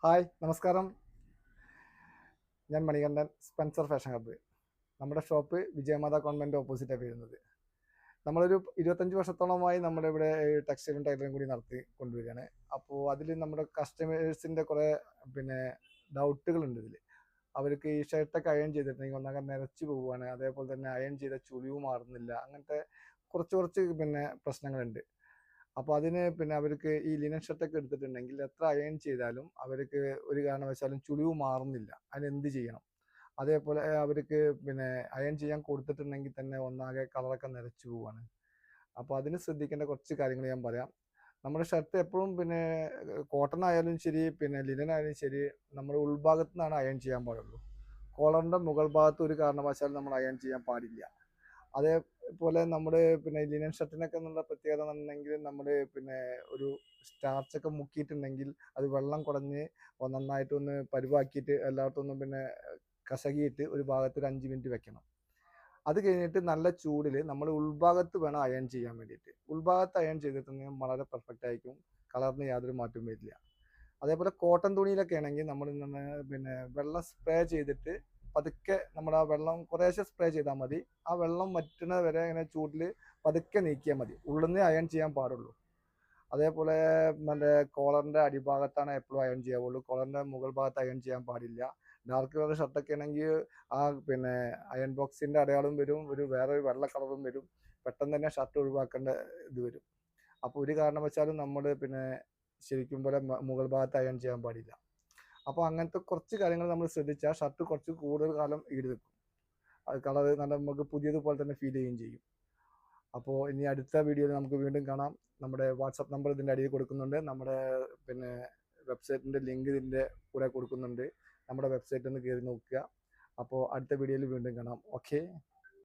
Hi നമസ്കാരം. ഞാൻ Manikandan, Spencer fashion hub. നമ്മുടെ ഷോപ്പ് വിജയമാതാ കോൺവെന്റ് ഓപ്പോസിറ്റാണ് വരുന്നത്. നമ്മളൊരു 25 വർഷത്തോളമായി നമ്മുടെ ഇവിടെ ടെക്സ്റ്റൈലും ടൈലറും കൂടി നടത്തി കൊണ്ടുവരികയാണ്. അപ്പോൾ അതിൽ നമ്മുടെ കസ്റ്റമേഴ്സിൻ്റെ കുറേ പിന്നെ ഡൗട്ടുകളുണ്ട് ഇതിൽ. അവർക്ക് ഈ ഷർട്ടൊക്കെ അയൺ ചെയ്തിട്ടുണ്ടെങ്കിൽ ഒന്നാകെ നിറച്ച് പോവുകയാണ്, അതേപോലെ തന്നെ അയൺ ചെയ്ത ചുളിവ് മാറുന്നില്ല, അങ്ങനത്തെ കുറച്ച് പ്രശ്നങ്ങളുണ്ട്. അപ്പോൾ അതിന് അവർക്ക് ഈ ലിനൻ ഷർട്ടൊക്കെ എടുത്തിട്ടുണ്ടെങ്കിൽ എത്ര അയൺ ചെയ്താലും അവർക്ക് ഒരു കാരണവശാലും ചുളിവ് മാറുന്നില്ല. അതിനെന്ത് ചെയ്യണം? അതേപോലെ അവർക്ക് അയൺ ചെയ്യാൻ കൊടുത്തിട്ടുണ്ടെങ്കിൽ തന്നെ ഒന്നാകെ കളറൊക്കെ നരച്ചു പോവാണ്. അപ്പോൾ അതിന് ശ്രദ്ധിക്കേണ്ട കുറച്ച് കാര്യങ്ങൾ ഞാൻ പറയാം. നമ്മുടെ ഷർട്ട് എപ്പോഴും കോട്ടൺ ആയാലും ശരി, ലിനൻ ആയാലും ശരി, നമ്മുടെ ഉൾഭാഗത്തു നിന്നാണ് അയൺ ചെയ്യാൻ പാടുള്ളൂ. കോളറിൻ്റെ മുകൾ ഭാഗത്ത് ഒരു കാരണവശാലും നമ്മൾ അയൺ ചെയ്യാൻ പാടില്ല. അതേപോലെ നമ്മുടെ ലിനൻ ഷർട്ടിനൊക്കെ എന്നുള്ള പ്രത്യേകത എന്നുണ്ടെങ്കിൽ നമ്മൾ ഒരു സ്റ്റാർച്ചൊക്കെ മുക്കിയിട്ടുണ്ടെങ്കിൽ അത് വെള്ളം കുടഞ്ഞ് നന്നായിട്ടൊന്ന് പരുവാക്കിയിട്ട് എല്ലായിടത്തൊന്നും കസകിയിട്ട് ഒരു ഭാഗത്ത് ഒരു 5 മിനിറ്റ് വെക്കണം. അത് കഴിഞ്ഞിട്ട് നല്ല ചൂടിൽ നമ്മൾ ഉൾഭാഗത്ത് വേണം അയൺ ചെയ്യാൻ വേണ്ടിയിട്ട്. ഉൾഭാഗത്ത് അയൺ ചെയ്തിട്ടുണ്ടെങ്കിൽ വളരെ പെർഫെക്റ്റ് ആയിരിക്കും, കളറിന് യാതൊരു മാറ്റവും വരില്ല. അതേപോലെ കോട്ടൺ തുണിയിലൊക്കെ ആണെങ്കിൽ നമ്മൾ വെള്ളം സ്പ്രേ ചെയ്തിട്ട് പതുക്കെ നമ്മൾ ആ വെള്ളം കുറേശ്ശെ സ്പ്രേ ചെയ്താൽ മതി. ആ വെള്ളം വറ്റുന്നത് വരെ ഇങ്ങനെ ചൂടിൽ പതുക്കെ നീക്കിയാൽ മതി. ഉള്ളിൽ നിന്ന് അയൺ ചെയ്യാൻ പാടുള്ളൂ. അതേപോലെ കോളറിൻ്റെ അടിഭാഗത്താണ് എപ്പോഴും അയൺ ചെയ്യാവുള്ളൂ. കോളറിൻ്റെ മുകൾ ഭാഗത്ത് അയൺ ചെയ്യാൻ പാടില്ല. ഡാർക്ക് കളർ ഷർട്ടൊക്കെ ആണെങ്കിൽ ആ അയൺ ബോക്സിൻ്റെ അടയാളം വരും, വേറെ ഒരു വെള്ള കളറും വരും. പെട്ടെന്ന് തന്നെ ഷർട്ട് ഒഴിവാക്കേണ്ട ഇത് വരും. അപ്പോൾ ഒരു കാരണവശാലും നമ്മൾ ശരിക്കും പോലെ മുകൾ ഭാഗത്ത് അയൺ ചെയ്യാൻ പാടില്ല. അപ്പോൾ അങ്ങനത്തെ കുറച്ച് കാര്യങ്ങൾ നമ്മൾ ശ്രദ്ധിച്ചാൽ ഷർട്ട് കുറച്ച് കൂടുതൽ കാലം ഈട് നിൽക്കും. അത് കളർ നല്ല നമുക്ക് പുതിയതുപോലെ തന്നെ ഫീൽ ചെയ്യുകയും ചെയ്യും. അപ്പോൾ ഇനി അടുത്ത വീഡിയോയിൽ നമുക്ക് വീണ്ടും കാണാം. നമ്മുടെ വാട്സപ്പ് നമ്പർ ഇതിൻ്റെ അടിയിൽ കൊടുക്കുന്നുണ്ട്. നമ്മുടെ പിന്നെ വെബ്സൈറ്റിൻ്റെ ലിങ്ക് ഇതിൻ്റെ കൂടെ കൊടുക്കുന്നുണ്ട്. നമ്മുടെ വെബ്സൈറ്റ് ഒന്ന് കയറി നോക്കുക. അപ്പോൾ അടുത്ത വീഡിയോയിൽ വീണ്ടും കാണാം. ഓക്കെ.